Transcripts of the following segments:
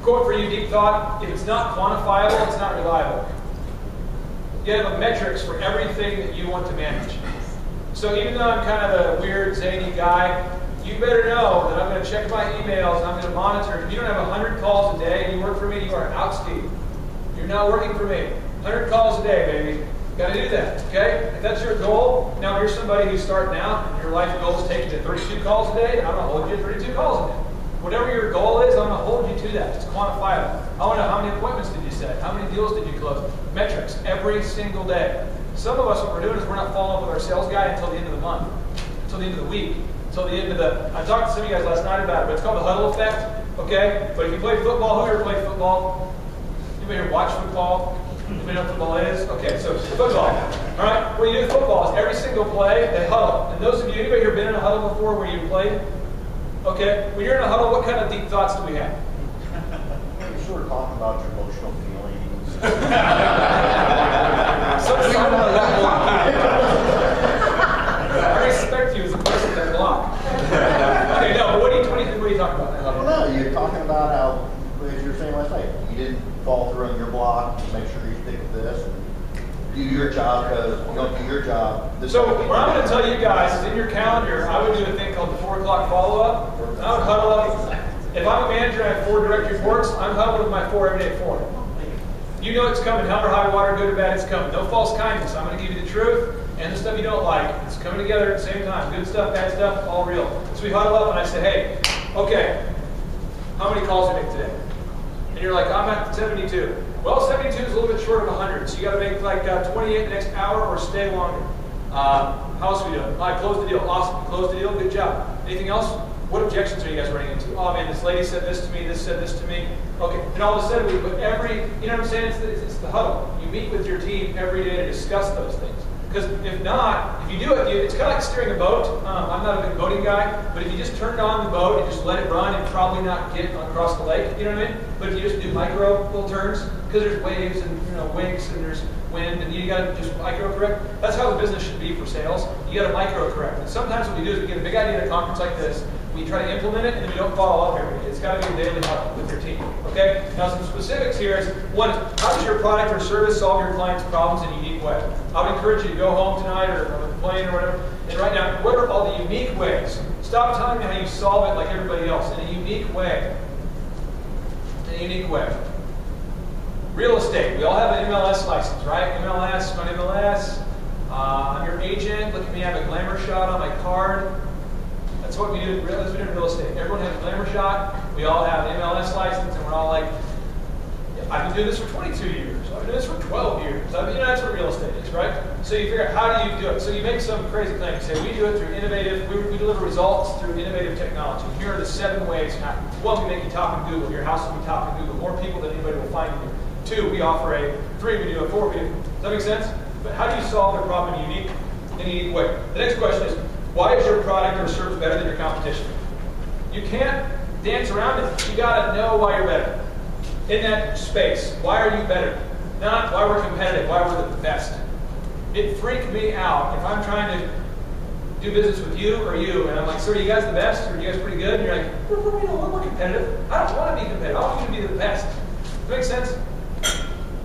quote for you, deep thought: if it's not quantifiable, it's not reliable. You have metrics for everything that you want to manage. So even though I'm kind of a weird, zany guy, you better know that I'm going to check my emails, I'm going to monitor. If you don't have 100 calls a day and you work for me, you are out, Steve. You're not working for me. 100 calls a day, baby. Got to do that, okay? If that's your goal, now if you're somebody who's starting out and your life goal is taking to 32 calls a day, I'm going to hold you to 32 calls a day. Whatever your goal is, I'm going to hold you to that. It's quantifiable. I want to know how many appointments did you set? How many deals did you close? Metrics every single day. Some of us, what we're doing is we're not following up with our sales guy until the end of the month, until the end of the week, until the end of the... I talked to some of you guys last night about it, but it's called the huddle effect, okay? But if you play football, who here played football? Anybody here watch football? Anybody know what football is? Okay, so football. All right, what you do with football is every single play, they huddle. And those of you, anybody here been in a huddle before where you played? Okay, when you're in a huddle, what kind of deep thoughts do we have? You're sort of talking about your emotional feelings. I respect you as a person that block. Okay, no, but what are you talking about? Well, no, you're talking about how, as you were saying last night, you didn't fall through on your block, you make sure you stick with this, and do your job, because you don't do your job. So what I'm going to tell you guys is in your calendar, I would do a thing called the 4 o'clock follow-up. I would huddle up. If I'm a manager and I have 4 direct reports, I'm huddled with my 4 every day at 4. You know it's coming, hell or high water, good or bad, it's coming. No false kindness. I'm going to give you the truth and the stuff you don't like. It's coming together at the same time. Good stuff, bad stuff, all real. So we huddle up and I say, hey, okay, how many calls do you make today? And you're like, I'm at 72. Well, 72 is a little bit short of 100, so you got to make like 28 the next hour or stay longer. How else are we doing? I closed the deal. Awesome. Closed the deal. Good job. Anything else? What objections are you guys running into? Oh man, this lady said this to me, this said this to me. Okay, and all of a sudden we put you know what I'm saying? It's the huddle. You meet with your team every day to discuss those things. Because if not, if you do it, it's kind of like steering a boat. I'm not a big boating guy, but if you just turned on the boat and just let it run, you'd probably not get across the lake. You know what I mean? But if you just do micro little turns, because there's waves and winds and there's wind, and you got to just micro correct. That's how the business should be for sales. You got to micro correct. And sometimes what we do is we get a big idea at a conference like this. We try to implement it, and then we don't follow up every day. It's got to be a daily huddle with your team. Okay? Now, some specifics here is, one, how does your product or service solve your client's problems in a unique way? I would encourage you to go home tonight or on the plane or whatever, and write down, what are all the unique ways? Stop telling me how you solve it like everybody else, in a unique way. In a unique way. Real estate. We all have an MLS license, right? MLS, my MLS. I'm your agent. Look at me, I have a glamour shot on my card. That's what we do in real estate. Everyone has a glamour shot. We all have an MLS license, and we're all like, I've been doing this for 22 years. I've been doing this for 12 years. That's what real estate is, right? So you figure out, how do you do it? So you make some crazy claim. You say, we do it through innovative, we deliver results through innovative technology. Here are the 7 ways. One, we make you top in Google. Your house will be top in Google. More people than anybody will find you. 2, we offer a 3, we do a 4, we do. Does that make sense? But how do you solve their problem in a unique way? The next question is, why is your product or service better than your competition? You can't dance around it. You got to know why you're better. In that space, why are you better? Not why we're competitive, why we're the best. It freaked me out if I'm trying to do business with you, and I'm like, so are you guys the best? Or are you guys pretty good? And you're like, we're competitive. I don't want to be competitive. I want you to be the best. Does that make sense?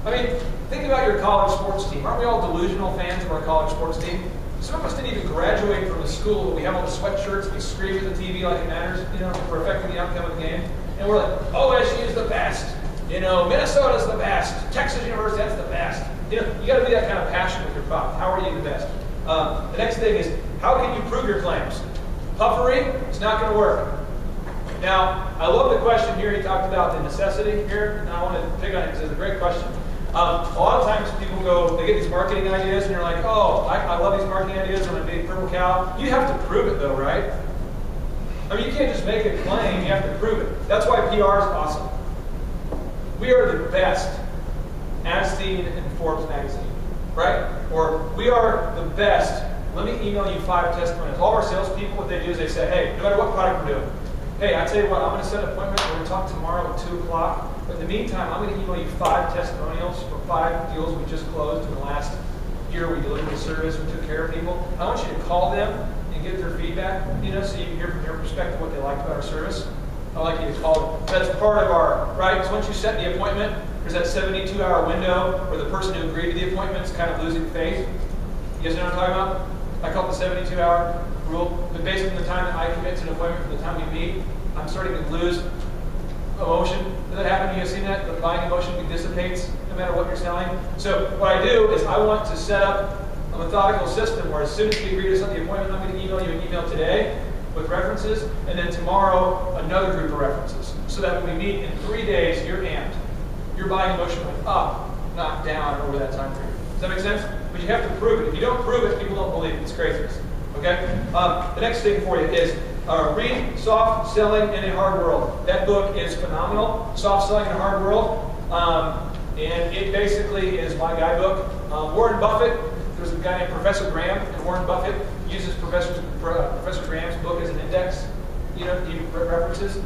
I mean, think about your college sports team. Aren't we all delusional fans of our college sports team? Some of us didn't even graduate from the school, but we have all the sweatshirts, we scream at the TV like it matters, for affecting the outcome of the game. And we're like, OSU is the best. Minnesota's the best. Texas University, that's the best. You got to be that kind of passion with your product. How are you the best? The next thing is, how can you prove your claims? Puffery, it's not going to work. Now, I love the question here. He talked about the necessity here, and I want to pick on it because it's a great question. A lot of times people they get these marketing ideas, and you're like, oh, I love these marketing ideas, I'm a big purple cow. You have to prove it though, right? I mean, you can't just make a claim, you have to prove it. That's why PR is awesome. We are the best as seen in Forbes magazine, right? Or we are the best. Let me email you 5 testimonials. All of our salespeople, what they do is they say, hey, no matter what product we're doing, hey, I tell you what, I'm going to set an appointment. We're going to talk tomorrow at 2 o'clock. But in the meantime, I'm going to email you 5 testimonials for 5 deals we just closed in the last year. We delivered the service, we took care of people. I want you to call them and get their feedback, so you can hear from their perspective what they liked about our service. I like you to call it. That's part of our, right? So once you set the appointment, there's that 72-hour window where the person who agreed to the appointment is kind of losing faith. You guys know what I'm talking about? I call it the 72-hour rule. But based on the time that I commit to an appointment from the time we meet, I'm starting to lose emotion. Does that happen? You guys seen that? The buying emotion dissipates no matter what you're selling. So what I do is I want to set up a methodical system where as soon as we agree to set the appointment, I'm going to email you an email today with references, and then tomorrow another group of references. So that when we meet in 3 days, you're amped. Your buying emotion went up, not down over that time period. Does that make sense? But you have to prove it. If you don't prove it, people don't believe it. It's craziness. Okay? The next thing for you is read Soft Selling in a Hard World. That book is phenomenal. Soft Selling in a Hard World. And it basically is my guidebook. Warren Buffett, there's a guy named Professor Graham, and Warren Buffett uses Professor Graham's book as an index. You know, he references.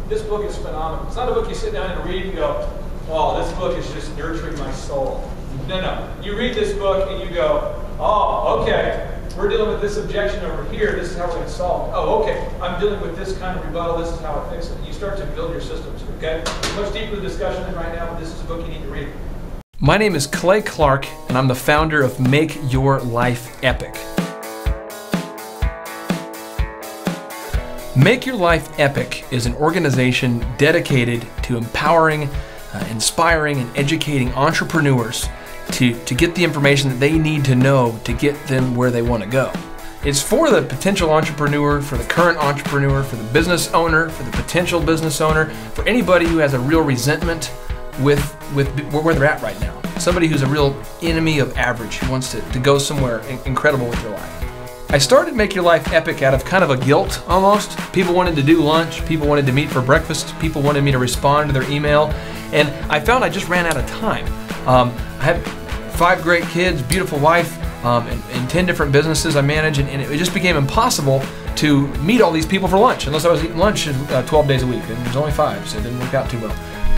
This book is phenomenal. It's not a book you sit down and read and go, oh, this book is just nurturing my soul. No. You read this book and you go, oh, okay. We're dealing with this objection over here. This is how we're going to solve it. Oh, okay. I'm dealing with this kind of rebuttal. This is how I fix it. You start to build your systems, okay? It's much deeper the discussion than right now, but this is a book you need to read. My name is Clay Clark, and I'm the founder of Make Your Life Epic. Make Your Life Epic is an organization dedicated to empowering, inspiring, and educating entrepreneurs to get the information that they need to know to get them where they want to go. It's for the potential entrepreneur, for the current entrepreneur, for the business owner, for the potential business owner, for anybody who has a real resentment with where they're at right now. Somebody who's a real enemy of average, who wants to go somewhere incredible with their life. I started Make Your Life Epic out of kind of a guilt almost. People wanted to do lunch, people wanted to meet for breakfast, people wanted me to respond to their email, and I found I just ran out of time. I had 5 great kids, beautiful wife, and 10 different businesses I manage, and it just became impossible to meet all these people for lunch unless I was eating lunch 12 days a week, and there's only 5, so it didn't work out too well.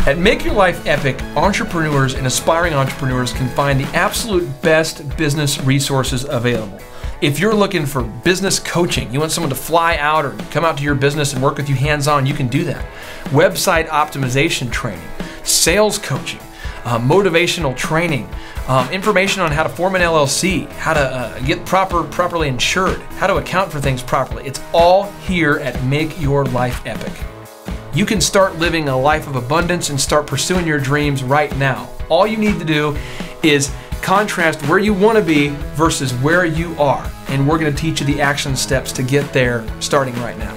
At Make Your Life Epic, entrepreneurs and aspiring entrepreneurs can find the absolute best business resources available. If you're looking for business coaching, you want someone to fly out or come out to your business and work with you hands-on, you can do that. Website optimization training, sales coaching, motivational training, information on how to form an LLC, how to get properly insured, how to account for things properly. It's all here at Make Your Life Epic. You can start living a life of abundance and start pursuing your dreams right now. All you need to do is contrast where you want to be versus where you are, and we're going to teach you the action steps to get there starting right now.